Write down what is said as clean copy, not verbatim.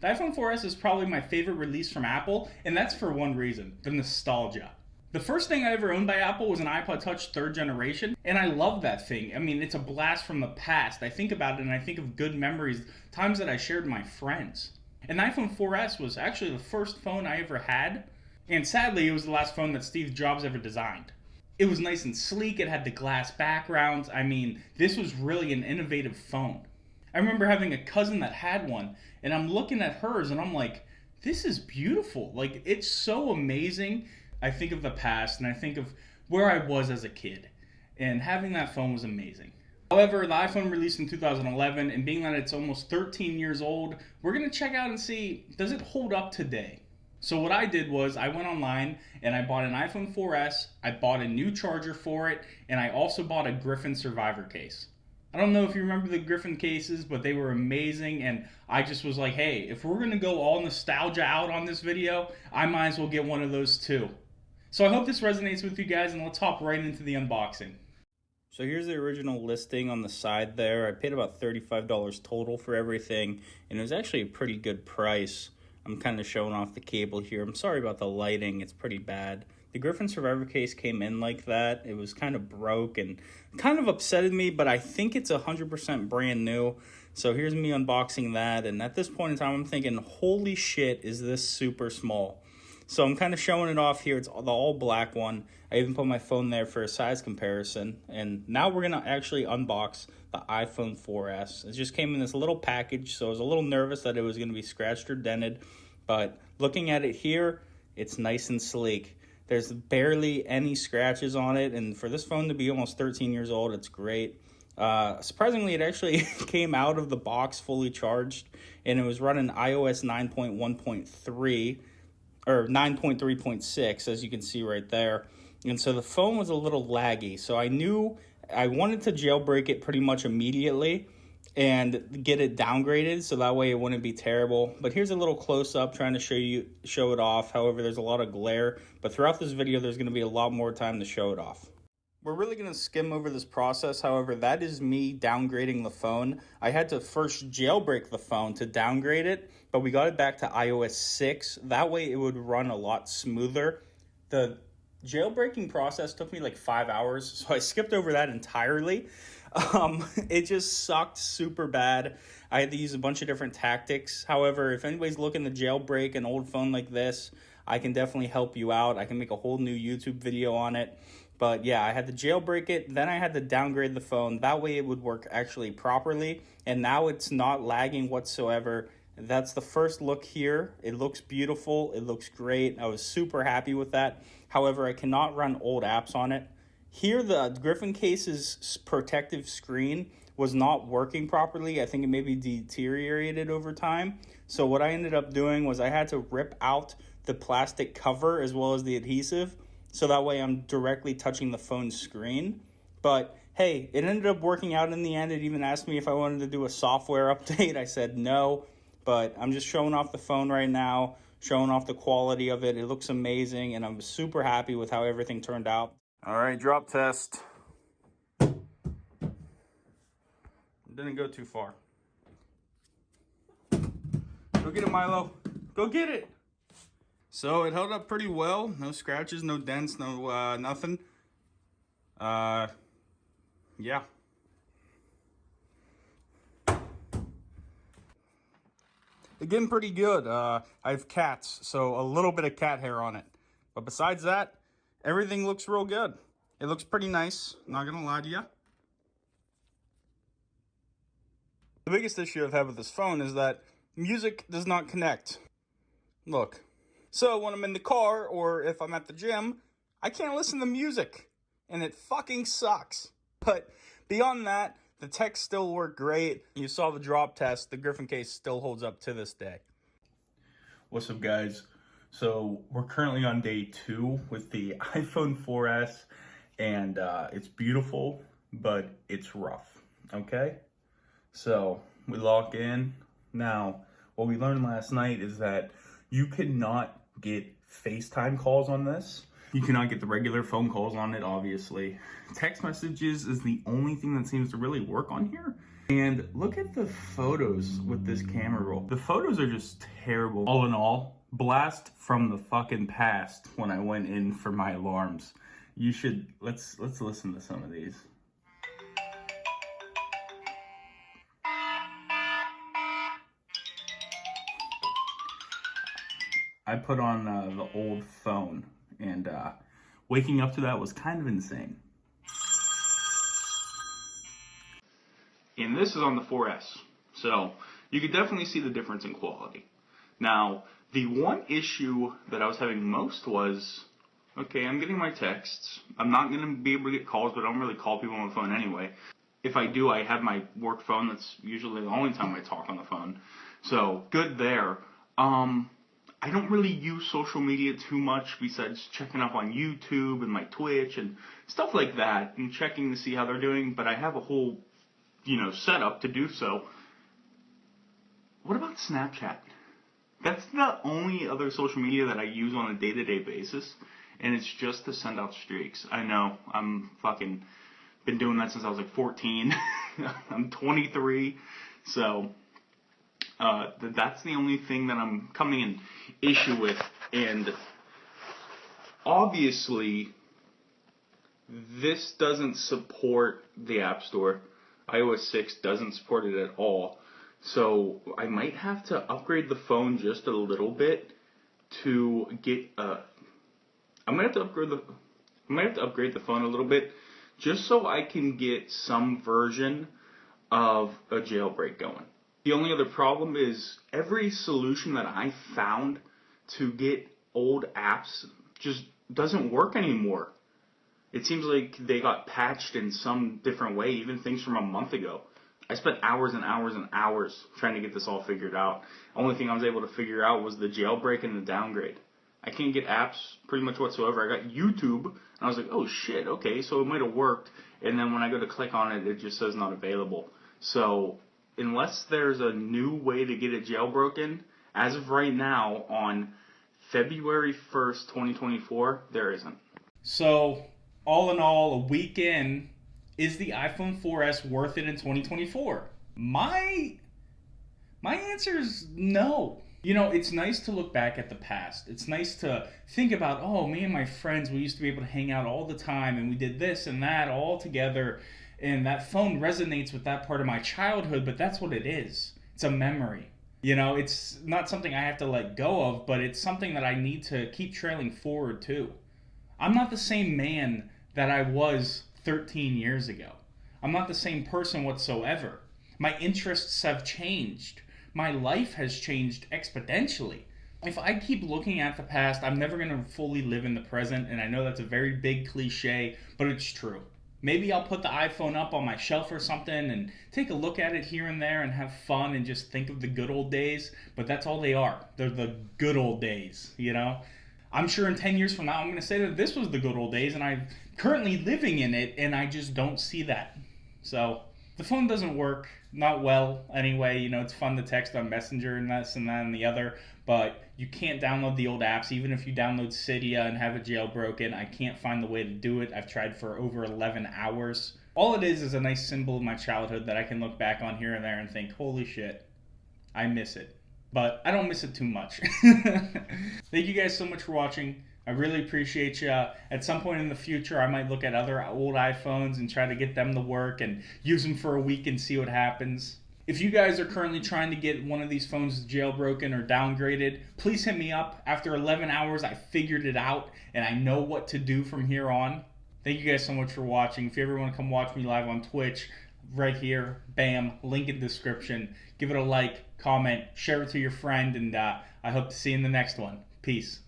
The iPhone 4S is probably my favorite release from Apple, and that's for one reason, the nostalgia. The first thing I ever owned by Apple was an iPod Touch 3rd generation, and I love that thing. I mean, it's a blast from the past. I think about it and I think of good memories, times that I shared with my friends. And the iPhone 4S was actually the first phone I ever had, and sadly, it was the last phone that Steve Jobs ever designed. It was nice and sleek, it had the glass backgrounds. I mean, this was really an innovative phone. I remember having a cousin that had one, and I'm looking at hers and I'm like, this is beautiful. Like, it's so amazing. I think of the past and I think of where I was as a kid, and having that phone was amazing. However, the iPhone released in 2011, and being that it's almost 13 years old, we're going to check out and see, does it hold up today? So what I did was I went online and I bought an iPhone 4S, I bought a new charger for it, and I also bought a Griffin Survivor case. I don't know if you remember the Griffin cases, but they were amazing, and I just was like, hey, if we're going to go all nostalgia out on this video, I might as well get one of those too. So I hope this resonates with you guys, and let's hop right into the unboxing. So here's the original listing on the side there. I paid about $35 total for everything, and it was actually a pretty good price. I'm kind of showing off the cable here. I'm sorry about the lighting, it's pretty bad. The Griffin Survivor case came in like that. It was kind of broke and kind of upsetted me, but I think it's 100% brand new. So here's me unboxing that, and at this point in time, I'm thinking, holy shit, is this super small? So I'm kind of showing it off here. It's the all black one. I even put my phone there for a size comparison. And now we're going to actually unbox the iPhone 4S. It just came in this little package, so I was a little nervous that it was going to be scratched or dented. But looking at it here, it's nice and sleek. There's barely any scratches on it. And for this phone to be almost 13 years old, it's great. Surprisingly, it actually came out of the box fully charged. And it was running iOS 9.1.3. or 9.3.6, as you can see right there. And so the phone was a little laggy. So I knew I wanted to jailbreak it pretty much immediately and get it downgraded so that way it wouldn't be terrible. But here's a little close-up trying to show it off. However, there's a lot of glare. But throughout this video, there's going to be a lot more time to show it off. We're really going to skim over this process. However, that is me downgrading the phone. I had to first jailbreak the phone to downgrade it, but we got it back to iOS 6. That way it would run a lot smoother. The jailbreaking process took me like 5 hours, so I skipped over that entirely. It just sucked super bad. I had to use a bunch of different tactics. However, if anybody's looking to jailbreak an old phone like this, I can definitely help you out. I can make a whole new YouTube video on it. But yeah, I had to jailbreak it, then I had to downgrade the phone. That way it would work actually properly. And now it's not lagging whatsoever. That's the first look here. It looks beautiful. It looks great. I was super happy with that. However, I cannot run old apps on it. Here, the Griffin case's protective screen was not working properly. I think it maybe deteriorated over time. So what I ended up doing was I had to rip out the plastic cover as well as the adhesive. So that way I'm directly touching the phone screen. But hey, it ended up working out in the end. It even asked me if I wanted to do a software update. I said no, but I'm just showing off the phone right now, showing off the quality of it. It looks amazing, and I'm super happy with how everything turned out. All right, drop test. Didn't go too far. Go get it, Milo. Go get it. So it held up pretty well. No scratches, no dents, no nothing. Yeah. Again, pretty good. I have cats, so a little bit of cat hair on it. But besides that, everything looks real good. It looks pretty nice, not gonna lie to you. The biggest issue I've had with this phone is that music does not connect. Look. So when I'm in the car or if I'm at the gym, I can't listen to music, and it fucking sucks. But beyond that, the tech still worked great. You saw the drop test. The Griffin case still holds up to this day. What's up, guys? So we're currently on day 2 with the iPhone 4S, and it's beautiful, but it's rough, okay? So we lock in. Now, what we learned last night is that you cannot get FaceTime calls on this. You cannot get the regular phone calls on it, obviously. Text messages is the only thing that seems to really work on here. And look at the photos with this camera roll. The photos are just terrible. All in all, blast from the fucking past when I went in for my alarms. You should, let's listen to some of these. I put on the old phone, and waking up to that was kind of insane. And this is on the 4S, so you could definitely see the difference in quality. Now, the one issue that I was having most was, okay, I'm getting my texts. I'm not going to be able to get calls, but I don't really call people on the phone anyway. If I do, I have my work phone. That's usually the only time I talk on the phone. So, good there. I don't really use social media too much besides checking up on YouTube and my Twitch and stuff like that and checking to see how they're doing, but I have a whole, setup to do so. What about Snapchat? That's the only other social media that I use on a day-to-day basis, and it's just to send out streaks. I know, I'm fucking been doing that since I was like 14. I'm 23, so that's the only thing that I'm coming in issue with. And obviously, this doesn't support the App Store. iOS 6 doesn't support it at all. So I might have to upgrade the phone just a little bit to get I might have to upgrade the phone a little bit just so I can get some version of a jailbreak going. The only other problem is every solution that I found to get old apps just doesn't work anymore. It seems like they got patched in some different way, even things from a month ago. I spent hours and hours and hours trying to get this all figured out. Only thing I was able to figure out was the jailbreak and the downgrade. I can't get apps pretty much whatsoever. I got YouTube, and I was like, oh shit, okay, so it might have worked. And then when I go to click on it, it just says not available. So unless there's a new way to get it jailbroken, as of right now, on February 1st, 2024, there isn't. So, all in all, a week in, is the iPhone 4S worth it in 2024? My answer is no. It's nice to look back at the past. It's nice to think about, oh, me and my friends, we used to be able to hang out all the time, and we did this and that all together, and that phone resonates with that part of my childhood, but that's what it is. It's a memory. It's not something I have to let go of, but it's something that I need to keep trailing forward to. I'm not the same man that I was 13 years ago. I'm not the same person whatsoever. My interests have changed. My life has changed exponentially. If I keep looking at the past, I'm never going to fully live in the present, and I know that's a very big cliche, but it's true. Maybe I'll put the iPhone up on my shelf or something and take a look at it here and there and have fun and just think of the good old days, but that's all they are. They're the good old days, I'm sure in 10 years from now, I'm going to say that this was the good old days and I'm currently living in it, and I just don't see that. So the phone doesn't work, not well anyway. It's fun to text on Messenger and this and that and the other, but you can't download the old apps. Even if you download Cydia and have it jailbroken, I can't find the way to do it. I've tried for over 11 hours. All it is a nice symbol of my childhood that I can look back on here and there and think, holy shit, I miss it. But I don't miss it too much. Thank you guys so much for watching. I really appreciate you. At some point in the future, I might look at other old iPhones and try to get them to work and use them for a week and see what happens. If you guys are currently trying to get one of these phones jailbroken or downgraded, please hit me up. After 11 hours, I figured it out, and I know what to do from here on. Thank you guys so much for watching. If you ever want to come watch me live on Twitch, right here, bam, link in the description. Give it a like, comment, share it to your friend, and I hope to see you in the next one. Peace.